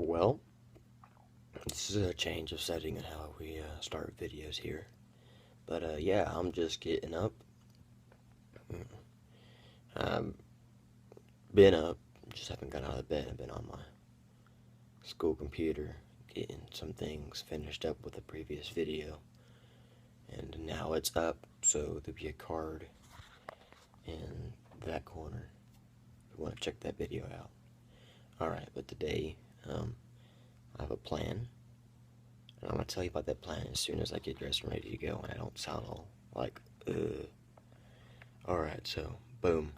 Well, this is a change of setting and how we start videos here. But yeah, I'm just getting up. Been up, just haven't got out of bed. I've been on my school computer getting some things finished up with the previous video. And now it's up, so there'll be a card in that corner if you want to check that video out. Alright, but today, I have a plan. And I'm going to tell you about that plan as soon as I get dressed and ready to go and I don't sound all like, Alright, so, boom.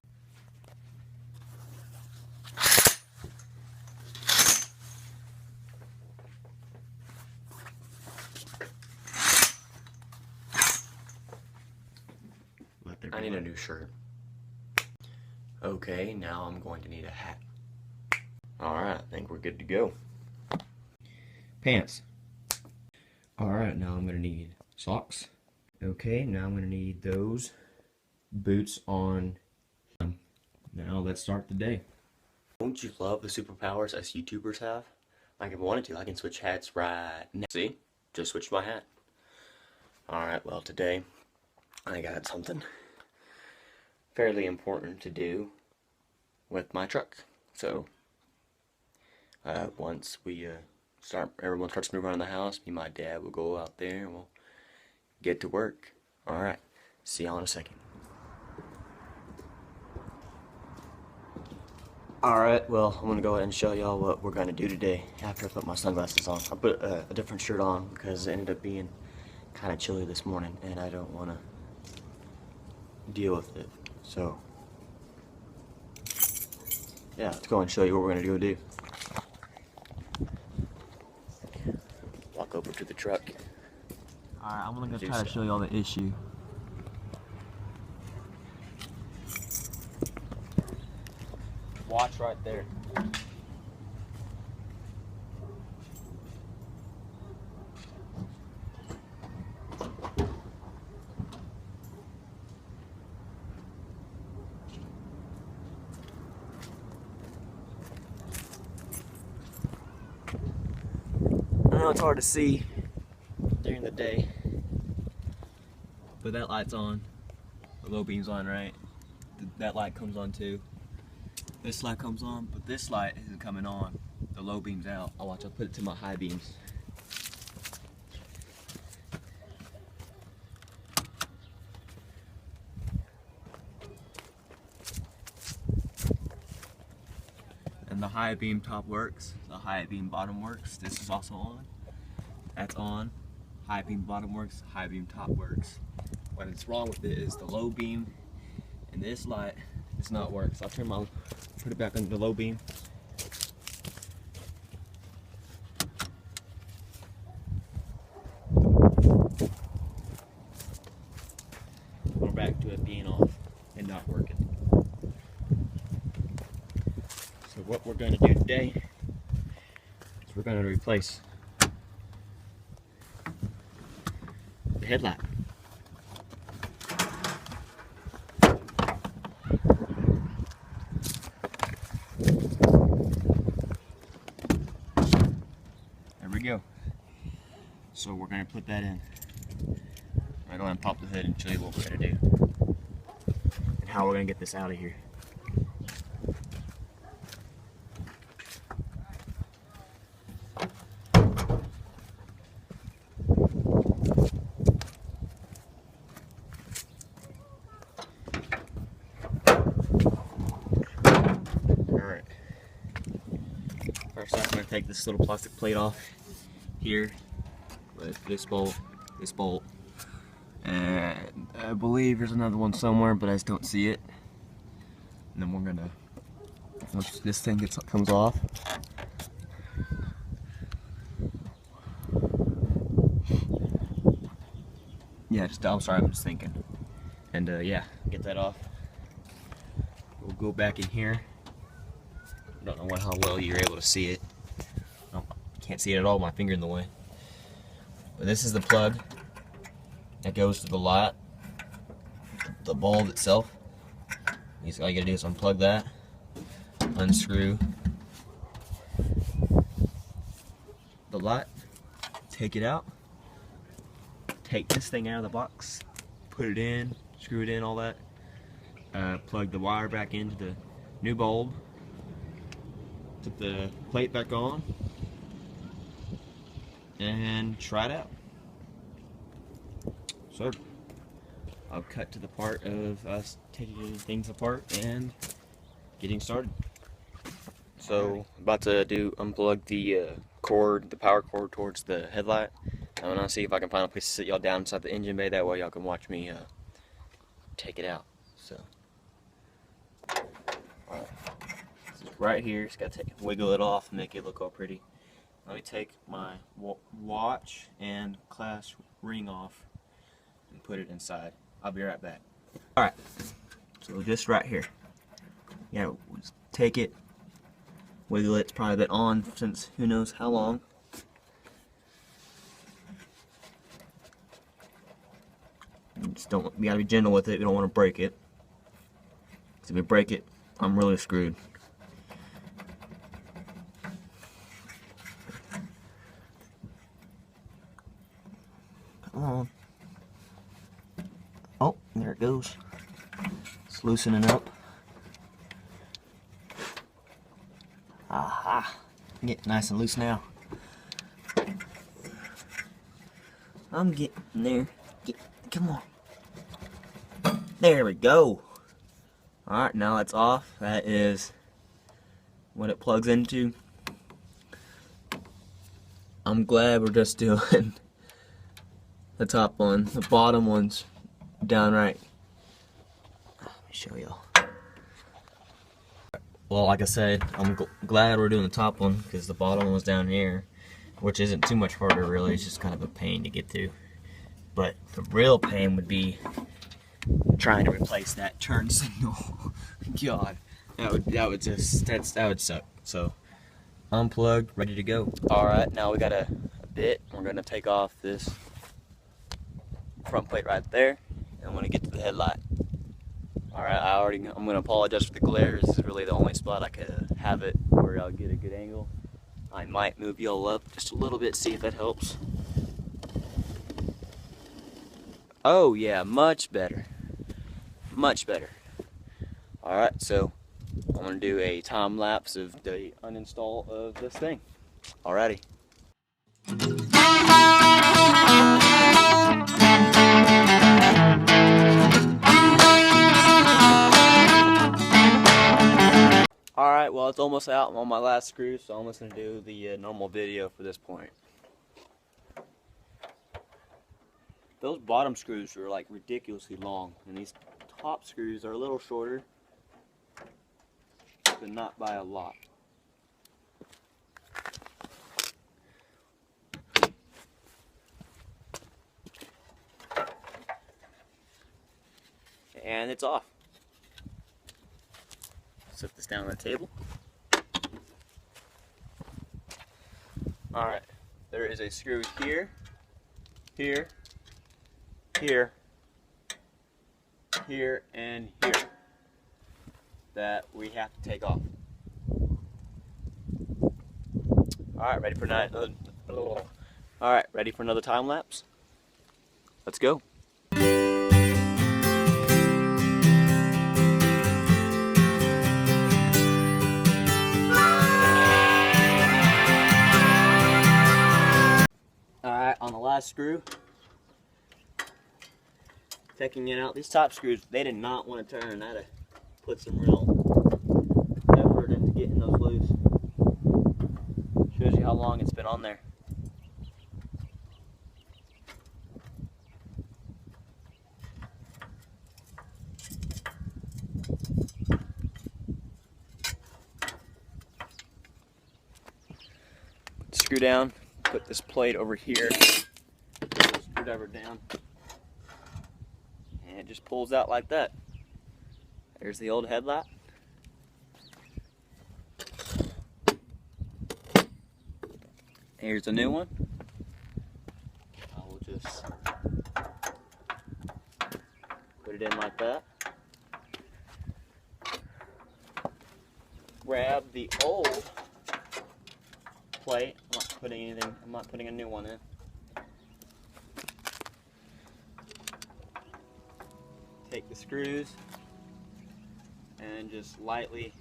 I need a new shirt. Okay, now I'm going to need a hat. Alright, I think we're good to go. Pants. Alright, now I'm going to need socks. Okay, now I'm going to need those boots on. Now let's start the day. Don't you love the superpowers us YouTubers have? Like if I wanted to, I can switch hats right now. See? Just switched my hat. Alright, well today I got something fairly important to do with my truck. So once we everyone starts moving around the house, me and my dad will go out there and we'll get to work. Alright, see y'all in a second. Alright, well, I'm gonna go ahead and show y'all what we're gonna do today after I put my sunglasses on. I put a different shirt on because it ended up being kind of chilly this morning and I don't want to deal with it. So yeah, let's go and show you what we're gonna go do. Walk over to the truck. Alright, I'm gonna try to show y'all the issue. Watch right there. I know it's hard to see during the day, but that light's on. The low beam's on, right? That light comes on too. This light comes on, but this light isn't coming on. The low beam's out. I'll put it to my high beams. And the high beam top works. The high beam bottom works. This is also on. That's on. High beam bottom works. High beam top works. What's wrong with it is the low beam and this light does not work. So I'll put it back on the low beam. We're back to it being off and not working. So what we're going to do today is we're going to replace the headlight. There we go. So we're going to put that in. I'm going to go ahead and pop the hood and show you what we're going to do and how we're going to get this out of here. Alright. First I'm going to take this little plastic plate off here with this bolt, and I believe there's another one somewhere, but I just don't see it. And then we're going to, once this thing comes off, yeah, I'm sorry, I'm just thinking. And yeah, get that off. We'll go back in here. I don't know how well you're able to see it. Oh, can't see it at all, my finger in the way. But this is the plug that goes to the light, the bulb itself. All you gotta do is unplug that, unscrew light, take it out, take this thing out of the box, put it in, screw it in, all that, plug the wire back into the new bulb, put the plate back on, and try it out. So I'll cut to the part of us taking things apart and getting started. So about to unplug the cord, the power cord towards the headlight. I'm gonna see if I can find a place to sit y'all down inside the engine bay. That way y'all can watch me take it out. So right here, just gotta wiggle it off and make it look all pretty. Let me take my watch and class ring off and put it inside. I'll be right back. Alright, so just right here. Yeah, just take it, wiggle it. It's probably been on since who knows how long. You gotta be gentle with it. You don't want to break it. Because if you break it, I'm really screwed. Come on. Oh, there it goes. It's loosening up. Aha! Get nice and loose now. I'm getting there. Come on. There we go. Alright, now it's off. That is what it plugs into. I'm glad we're just doing the top one. The bottom one's downright. Let me show y'all. Well, like I said, I'm glad we're doing the top one because the bottom one was down here, which isn't too much harder really. It's just kind of a pain to get to. But the real pain would be trying to replace that turn signal. God, that would suck. So unplugged, ready to go. All right, now we got a bit. We're gonna take off this front plate right there, and I'm gonna get to the headlight. All right, I'm gonna apologize for the glare. This is really the only spot I could have it where I'll get a good angle. I might move y'all up just a little bit, see if that helps. Oh yeah, much better. Much better. Alright, so I'm going to do a time lapse of the uninstall of this thing. Alrighty. Alright, well it's almost out. I'm on my last screw, so I'm just going to do the normal video for this point. Those bottom screws are like ridiculously long, and these top screws are a little shorter, but not by a lot. And it's off. Set this down on the table. Alright, there is a screw here, here, here, here, and here that we have to take off. Alright, ready for another time lapse? Let's go. Alright, on the last screw, taking it out. These top screws, they did not want to turn. I had to put some real effort into getting those loose. Shows you how long it's been on there. Screw down, put this plate over here, put the screwdriver down, and it just pulls out like that. There's the old headlight. Here's the new one. I will just put it in like that. Grab the old plate. putting anything. I'm not putting a new one in. Take the screws and just lightly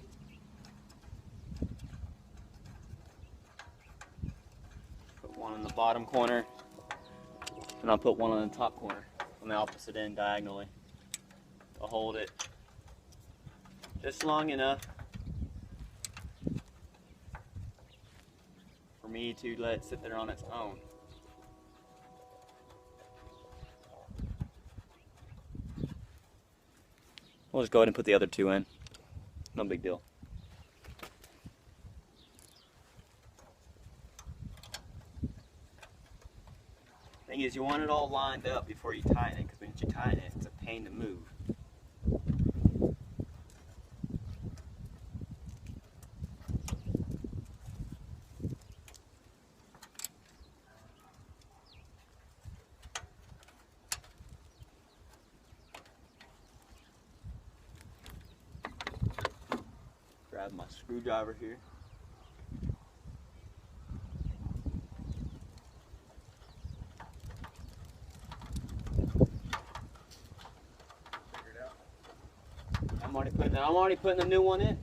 put one in the bottom corner, and I'll put one on the top corner on the opposite end diagonally. I'll hold it just long enough for me to let it sit there on its own. We'll just go ahead and put the other two in. No big deal. Thing is, you want it all lined up before you tighten it, because once you tighten it, it's a pain to move. Grab my screwdriver here. I'm already putting the new one in.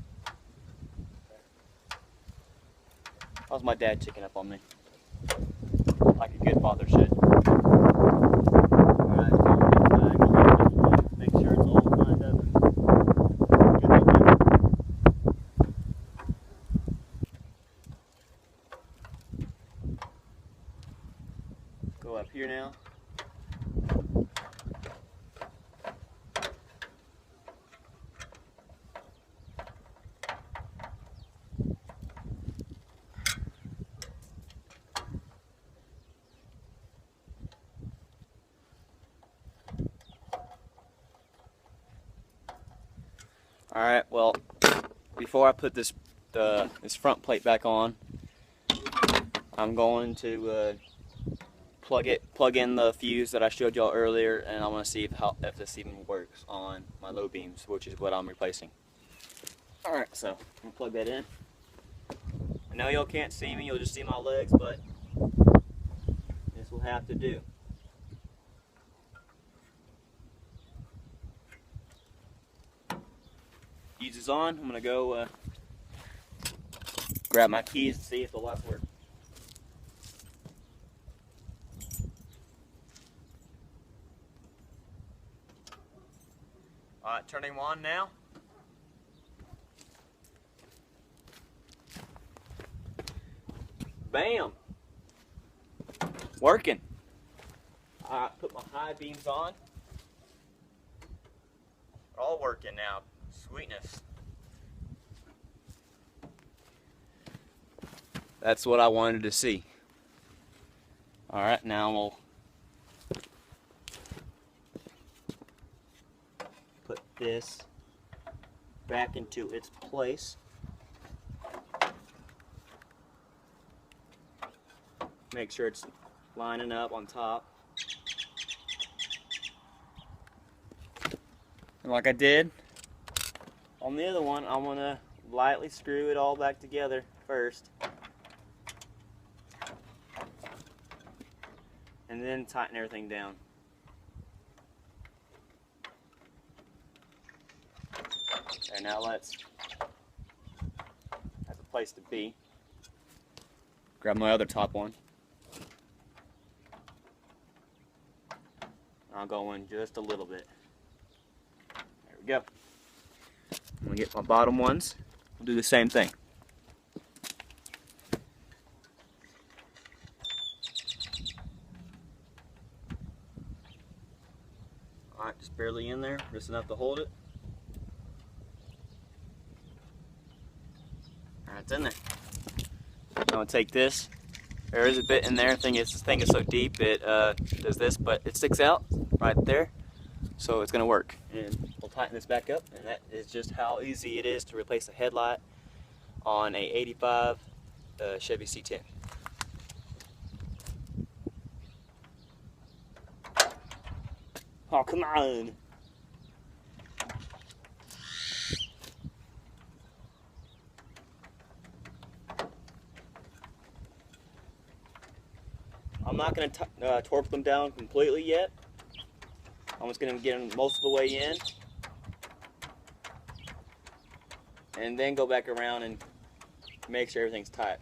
That was my dad checking up on me, like a good father should. Alright, make sure it's all lined up. Go up here now. Alright, well, before I put this front plate back on, I'm going to plug in the fuse that I showed y'all earlier, and I want to see if this even works on my low beams, which is what I'm replacing. Alright, so I'm going to plug that in. I know y'all can't see me, you'll just see my legs, but this will have to do. Fuse is on. I'm going to go grab my keys and see if the lights work. Alright, turning them on now. Bam! Working. Alright, put my high beams on. They're all working now. Sweetness. That's what I wanted to see. Alright, now we'll put this back into its place. Make sure it's lining up on top. And like I did on the other one, I'm going to lightly screw it all back together first. And then tighten everything down. Okay, now that's a place to be. Grab my other top one. I'll go in just a little bit. There we go. I'm going to get my bottom ones. We'll do the same thing. Alright, just barely in there, just enough to hold it. Alright, it's in there. I'm going to take this. There is a bit in there. This thing is so deep it does this, but it sticks out right there. So it's going to work. And we'll tighten this back up, and that is just how easy it is to replace a headlight on a 85 Chevy C10. Oh, come on! I'm not going to torque them down completely yet. I'm just going to get them most of the way in, and then go back around and make sure everything's tight.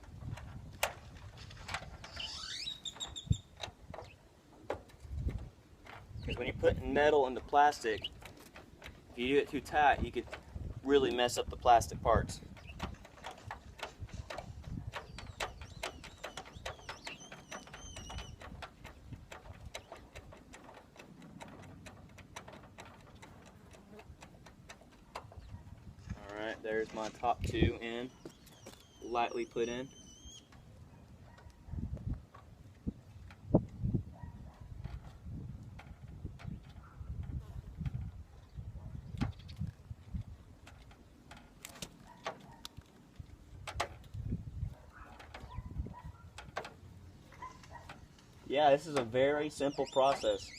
Because when you're putting metal into plastic, if you do it too tight, you could really mess up the plastic parts. Alright, there's my top two in, lightly put in. Yeah, this is a very simple process.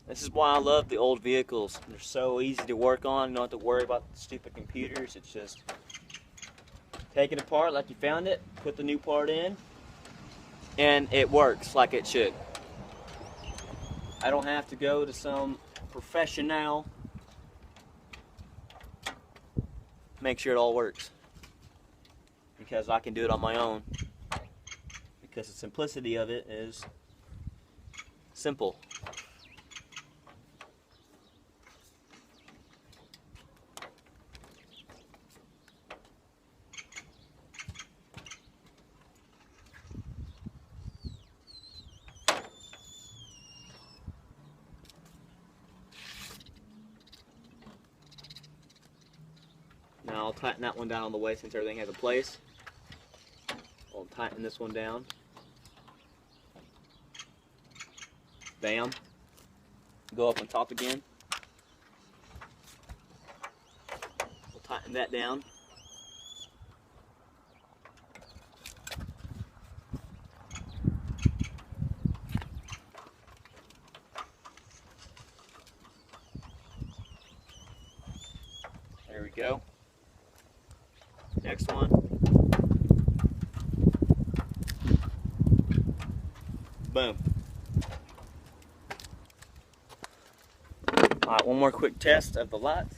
This is why I love the old vehicles. They're so easy to work on. You don't have to worry about the stupid computers. It's just take it apart like you found it, put the new part in, and it works like it should. I don't have to go to some professional. Make sure it all works, because I can do it on my own. Because the simplicity of it is simple. Now I'll tighten that one down on the way since everything has a place. I'll tighten this one down. Bam. Go up on top again. We'll tighten that down. There we go. Next one. Boom. Alright, one more quick test of the lights.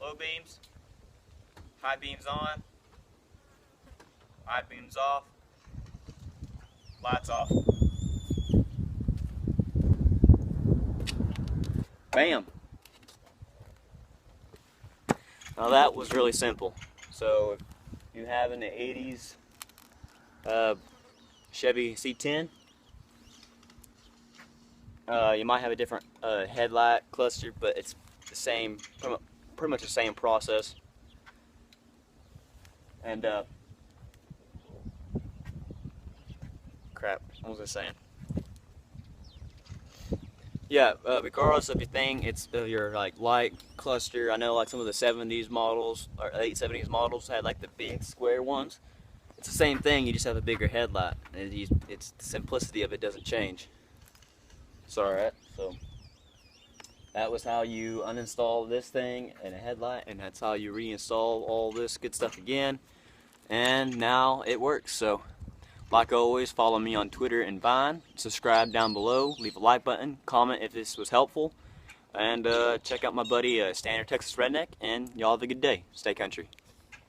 Low beams, high beams on, high beams off, lights off. Bam! Now that was really simple. So if you have an 80s Chevy C10, you might have a different headlight cluster, but it's the same, pretty much the same process. And crap, what was I saying? Yeah, regardless of your thing, it's your like light cluster. I know like some of the 70s models or late 70s models had like the big square ones. It's the same thing, you just have a bigger headlight. It's the simplicity of it doesn't change. It's alright, so that was how you uninstall this thing and a headlight, and that's how you reinstall all this good stuff again. And now it works. So like always, follow me on Twitter and Vine, subscribe down below, leave a like button, comment if this was helpful, and check out my buddy Standard Texas Redneck, and y'all have a good day. Stay country.